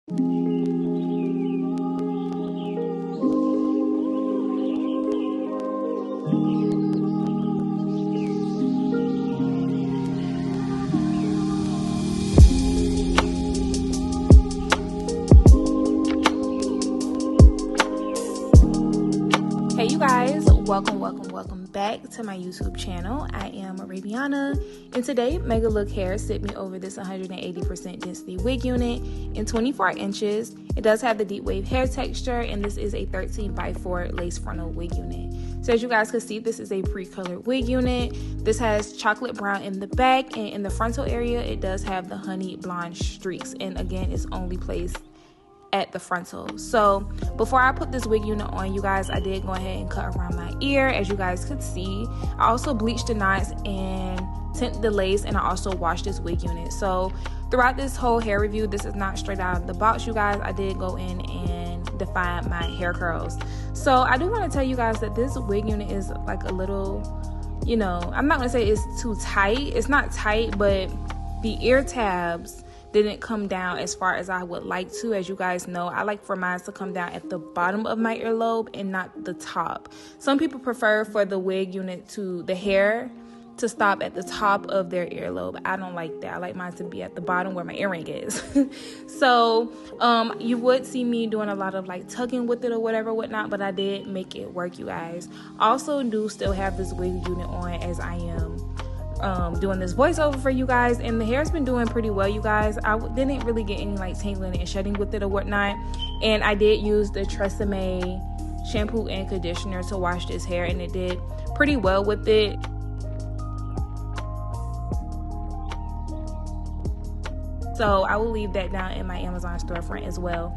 Hey you guys, welcome back to my YouTube channel. I am Arabiana, and today Megalook Hair sent me over this 180% density wig unit in 24 inches. It does have the deep wave hair texture, and this is a 13x4 lace frontal wig unit. So as you guys can see, this is a pre-colored wig unit. This has chocolate brown in the back, and in the frontal area it does have the honey blonde streaks, and again it's only placed at the frontal. So before I put this wig unit on, you guys, I did go ahead and cut around my ear, as you guys could see. I also bleached the knots and tint the lace, and I also washed this wig unit. So throughout this whole hair review, this is not straight out of the box, you guys. I did go in and define my hair curls. So I do want to tell you guys that this wig unit is like a little, you know, I'm not gonna say it's too tight. It's not tight, but the ear tabs didn't come down as far as I would like to. As you guys know, I like for mine to come down at the bottom of my earlobe and not the top. Some people prefer for the wig unit the hair to stop at the top of their earlobe. I don't like that. I like mine to be at the bottom where my earring is. So you would see me doing a lot of like tugging with it or whatnot, but I did make it work, you guys. Also do still have this wig unit on as I am doing this voiceover for you guys, and the hair's been doing pretty well, you guys. I didn't really get any like tangling and shedding with it or whatnot, and I did use the Symone shampoo and conditioner to wash this hair, and it did pretty well with it. So I will leave that down in my Amazon storefront as well.